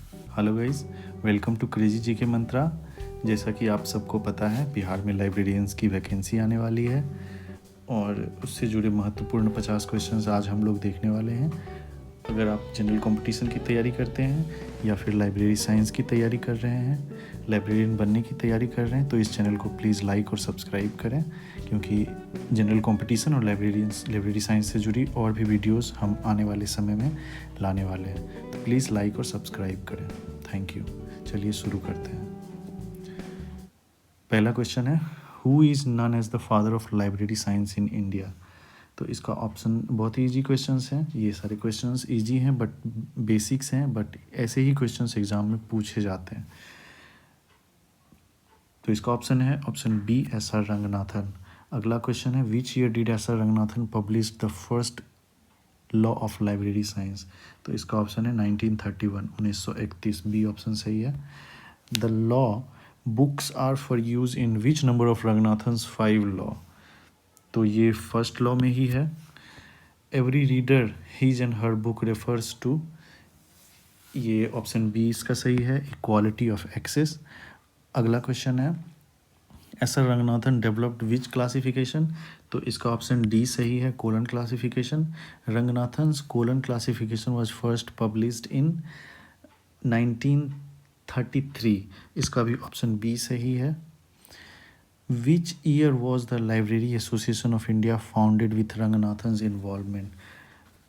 Hello guys, welcome to crazy G K mantra. जैसा कि आप सबको पता है, बिहार में लाइब्रेरियंस की वैकेंसी आने वाली है और उससे जुड़े महत्वपूर्ण 50 क्वेश्चंस आज हम लोग देखने वाले हैं। अगर आप जनरल कंपटीशन की तैयारी करते हैं या फिर लाइब्रेरी साइंस की तैयारी कर रहे हैं, लाइब्रेरियन बनने की तैयारी कर रहे हैं, तो इस चैनल को प्लीज़ लाइक और सब्सक्राइब करें, क्योंकि जनरल कंपटीशन और लाइब्रेरी साइंस से जुड़ी और भी वीडियोस हम आने वाले समय में लाने वाले हैं। तो प्लीज़ लाइक और सब्सक्राइब करें। Thank you. चलिए शुरू करते हैं। पहला क्वेश्चन है, who is known as the father of library science in India. तो इसका ऑप्शन बहुत ही ईजी क्वेश्चंस हैं। ये सारे क्वेश्चंस ईजी हैं, बट बेसिक्स हैं, बट ऐसे ही क्वेश्चंस एग्जाम में पूछे जाते हैं। तो इसका ऑप्शन है option B, S R Ranganathan. अगला क्वेश्चन है, which year did S R Ranganathan publish the first law of library science. तो इसका ऑप्शन है 1931, 1931। बी ऑप्शन सही है। The law books are for use in which number of Ranganathan's 5 law. तो ये first law में ही है। Every reader his and her book refers to, ये ऑप्शन बी इसका सही है, इक्वालिटी ऑफ एक्सेस। अगला क्वेश्चन है, S R Ranganathan developed which classification. तो इसका ऑप्शन डी सही है, colon classification. Ranganathan's colon classification was first published in 1933। इसका भी ऑप्शन बी सही है। Which year was the library association of India founded with Ranganathan's involvement.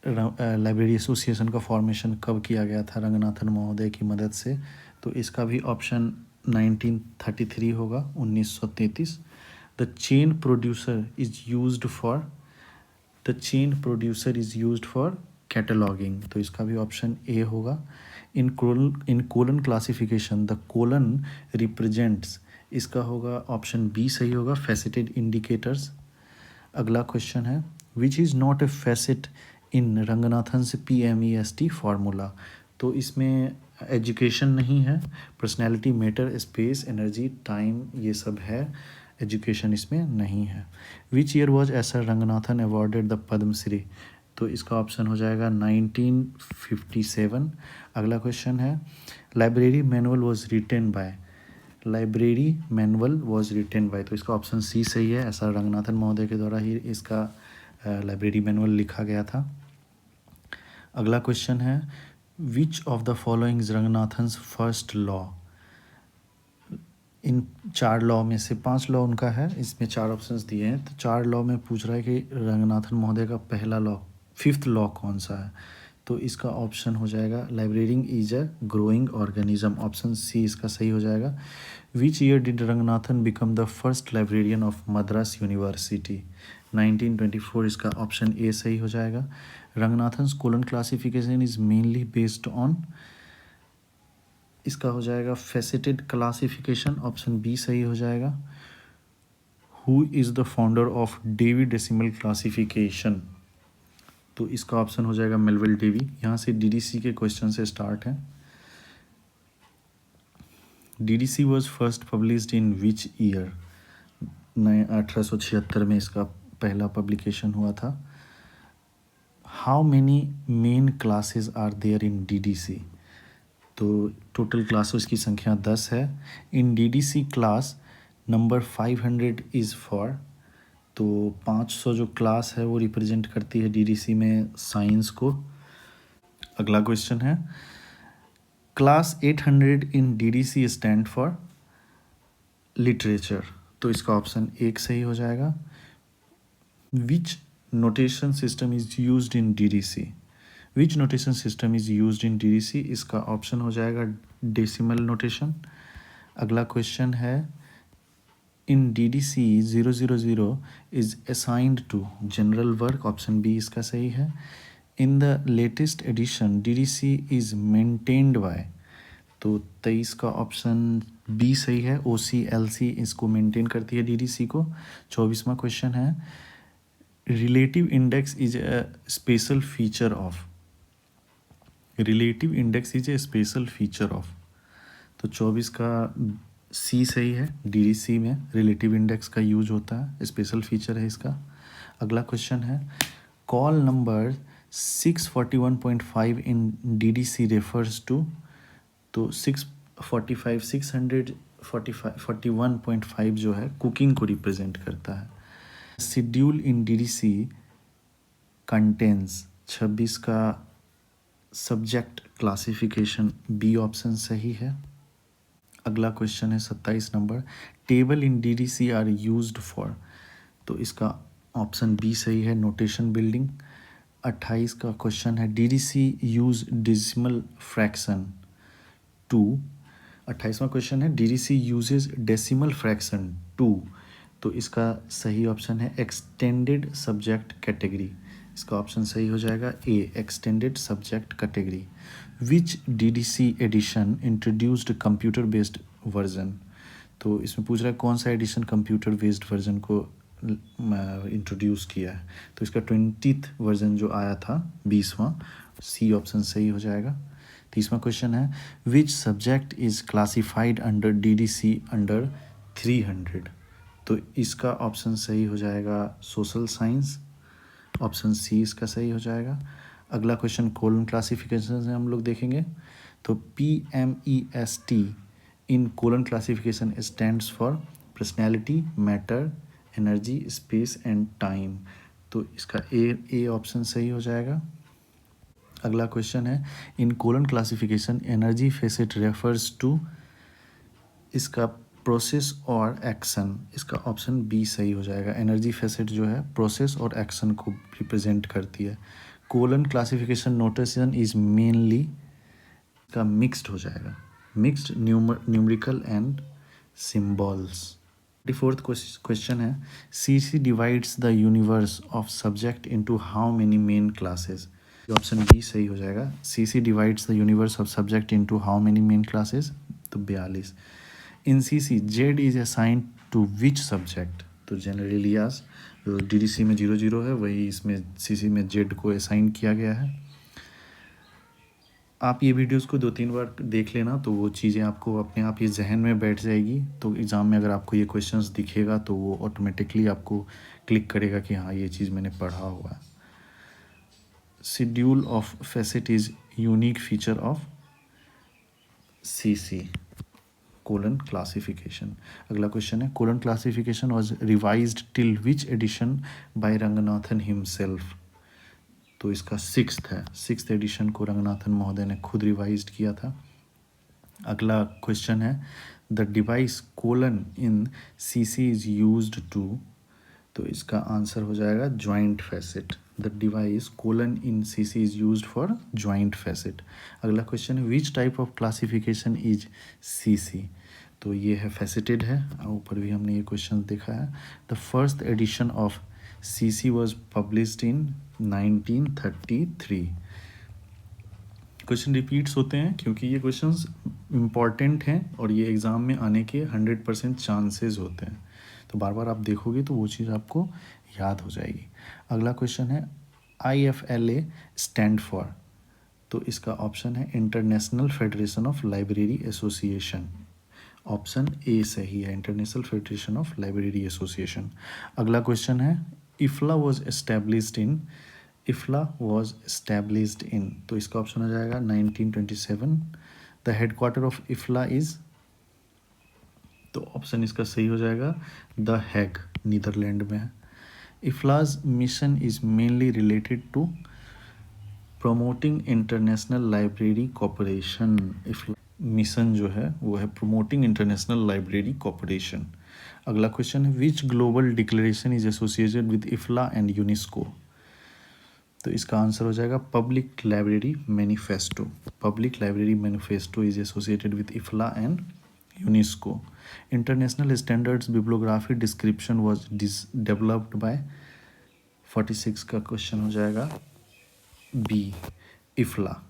Library association का फॉर्मेशन कब किया गया था रंगनाथन महोदय की मदद से। तो इसका भी ऑप्शन 1933 होगा, 1933। The chain producer is used for cataloguing. तो इसका भी ऑप्शन ए होगा। In colon classification the colon represents, इसका होगा ऑप्शन बी सही होगा, फैसेटेड इंडिकेटर्स। अगला क्वेश्चन है, which is not a facet in Ranganathan's PMEST formula. तो इसमें एजुकेशन नहीं है, personality, matter, space, energy, time, ये सब है। एजुकेशन इसमें नहीं है। Which year was S R Ranganathan awarded the Padma Shri. तो इसका ऑप्शन हो जाएगा 1957। अगला क्वेश्चन है, library manual was written by. तो इसका ऑप्शन सी सही है, एस आर रंगनाथन महोदय के द्वारा ही इसका लाइब्रेरी मैनुअल लिखा गया था। अगला क्वेश्चन है, which of the following Ranganathan's first law. इन 4 लॉ में से 5 लॉ उनका है, इसमें 4 ऑप्शंस दिए हैं। तो 4 लॉ में पूछ रहा है कि रंगनाथन महोदय का पहला लॉ, 5th लॉ कौन सा है। तो इसका ऑप्शन हो जाएगा, library is a growing organism. Option c इसका सही हो जाएगा। Which year did Ranganathan become the first librarian of Madras university. 1924। इसका ऑप्शन ए सही हो जाएगा। Ranganathan's colon classification is mainly based on, इसका हो जाएगा फैसेटेड क्लासिफिकेशन। ऑप्शन बी सही हो जाएगा। Who is the founder of Dewey decimal classification. तो इसका ऑप्शन हो जाएगा मेलविल डेवी। यहाँ से DDC के क्वेश्चन से स्टार्ट है। DDC was first published in which year. 1876 में इसका पहला पब्लिकेशन हुआ था। How many main classes are there in DDC। तो टोटल क्लासेस की संख्या 10 है। In DDC class number 500 is for, तो 500 जो क्लास है वो रिप्रेजेंट करती है DDC में साइंस को। अगला क्वेश्चन है, class 800 in DDC stand for literature. तो इसका ऑप्शन एक सही हो जाएगा। Which notation system is used in DDC। Which notation system is used in DDC, इसका ऑप्शन हो जाएगा डेसिमल नोटेशन। अगला क्वेश्चन है, in DDC 000 is assigned to general work. Option b इसका सही है। In the latest edition DDC is maintained by. तो 23 का ऑप्शन बी सही है, OCLC इसको मेंटेन करती है DDC को। 24वां क्वेश्चन है, relative index is a special feature of. Relative index is a special feature of. तो 24 का सी सही है, DDC में रिलेटिव इंडेक्स का यूज होता है, स्पेशल फीचर है इसका। अगला क्वेश्चन है, call number 641.5 in DDC refers to. तो 645 41.5 जो है कुकिंग को रिप्रेजेंट करता है। शेड्यूल इन डीडीसी कंटेंस 26 का सब्जेक्ट क्लासिफिकेशन, बी ऑप्शन सही है। अगला क्वेश्चन है 27 नंबर, table in DDC are used for, तो इसका ऑप्शन बी सही है, नोटेशन बिल्डिंग। 28 का क्वेश्चन है DDC use decimal fraction to, 28वां क्वेश्चन है DDC uses decimal fraction to, तो इसका सही ऑप्शन है एक्सटेंडेड सब्जेक्ट कैटेगरी, इसका ऑप्शन सही हो जाएगा a, extended subject category. Which DDC edition introduced computer based version, तो इसमें पूछ रहा है कौन सा एडिशन कंप्यूटर बेस्ड वर्जन को इंट्रोड्यूस किया है, तो इसका 20th वर्जन जो आया था 20वां, सी ऑप्शन सही हो जाएगा। 30वां क्वेश्चन है which subject is classified under DDC under 300, तो इसका ऑप्शन सही हो जाएगा सोशल साइंस, ऑप्शन सी इसका सही हो जाएगा। अगला क्वेश्चन कोलन क्लासिफिकेशन से हम लोग देखेंगे, तो PMEST in colon classification stands for personality, matter, energy, space and time, तो इसका ए ऑप्शन सही हो जाएगा। अगला क्वेश्चन है in colon classification energy facet refers to, इसका प्रोसेस और एक्शन, इसका ऑप्शन बी सही हो जाएगा। एनर्जी फेसेट जो है प्रोसेस और एक्शन को रिप्रेजेंट करती है। Colon classification notation is mainly का मिक्स्ड हो जाएगा, mixed numerical and symbols. 24th question है CC divides the universe of subject into how many main classes, option b सही हो जाएगा। CC divides the universe of subject into how many main classes, तो 42। In CC Z is assigned to which subject, तो general इलियास जो DDC में 00 है वही इसमें सीसी में जेड को असाइन किया गया है। आप ये वीडियोस को 2-3 बार देख लेना तो वो चीज़ें आपको अपने आप ये जहन में बैठ जाएगी, तो एग्ज़ाम में अगर आपको ये क्वेश्चंस दिखेगा तो वो ऑटोमेटिकली आपको क्लिक करेगा कि हाँ ये चीज़ मैंने पढ़ा हुआ है। Schedule of facet is unique feature of CC colon classification. अगला क्वेश्चन है colon classification was revised till which edition by Ranganathan himself, तो इसका 6th है, 6th एडिशन को रंगनाथन महोदय ने खुद रिवाइज्ड किया था। अगला क्वेश्चन है the device colon in CC is used to, तो इसका आंसर हो जाएगा joint facet, the device colon in CC is used for joint facet. अगला क्वेश्चन है which type of classification is CC, तो ये है फैसेटेड है, ऊपर भी हमने ये क्वेश्चन देखा है। The first edition of CC was published in 1933। Question repeats होते हैं क्योंकि ये क्वेश्चंस इम्पॉर्टेंट हैं और ये एग्ज़ाम में आने के 100% चांसेस होते हैं, तो बार बार आप देखोगे तो वो चीज़ आपको याद हो जाएगी। अगला क्वेश्चन है IFLA स्टैंड फॉर, तो इसका ऑप्शन है international federation of library association, option a सही है, international federation of library association. अगला क्वेश्चन है IFLA was established in, IFLA was established in, तो इसका ऑप्शन हो जाएगा 1927। The headquarter of IFLA is, तो ऑप्शन इसका सही हो जाएगा द हैग, नीदरलैंड में है। IFLA's mission is mainly related to promoting international library cooperation, IFLA mission जो है वो है प्रमोटिंग इंटरनेशनल लाइब्रेरी कॉपरेशन। अगला क्वेश्चन है which global declaration is associated with IFLA and UNESCO, तो इसका आंसर हो जाएगा public library manifesto, public library manifesto is associated with IFLA and UNESCO. International standards bibliography description was developed by, 46 का question हो जाएगा b IFLA.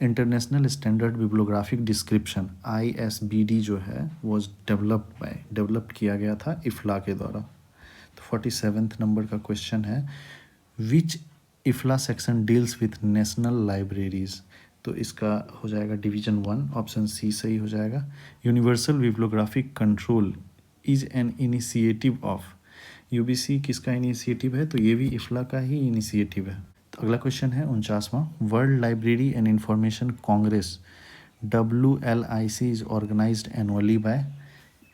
International standard bibliographic description ISBD जो है was developed किया गया था इफ्ला के द्वारा। तो 47th नंबर का क्वेश्चन है which IFLA section deals with national libraries, तो इसका हो जाएगा डिवीजन 1, ऑप्शन सी सही हो जाएगा। Universal bibliographic control is an initiative of, UBC किसका इनिशिएटिव है, तो ये भी इफ्ला का ही इनिशिएटिव है। तो अगला क्वेश्चन है 49वां world library and information congress WLIC is organized annually by,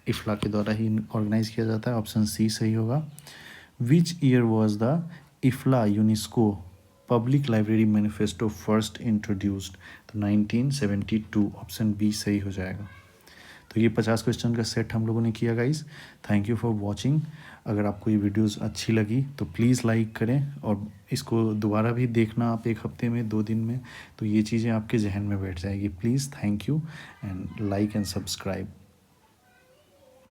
IFLA के द्वारा ही ऑर्गेनाइज किया जाता है। ऑप्शन सी सही होगा। Which year was the IFLA UNESCO public library manifesto first introduced? तो 1972, ऑप्शन बी सही हो जाएगा। तो ये 50 क्वेश्चन का सेट हम लोगों ने किया guys. Thank you for watching. अगर आपको ये वीडियोस अच्छी लगी तो प्लीज़ लाइक करें और इसको दोबारा भी देखना आप 1 हफ्ते में 2 दिन में, तो ये चीज़ें आपके जहन में बैठ जाएगी। Please, thank you and like and subscribe.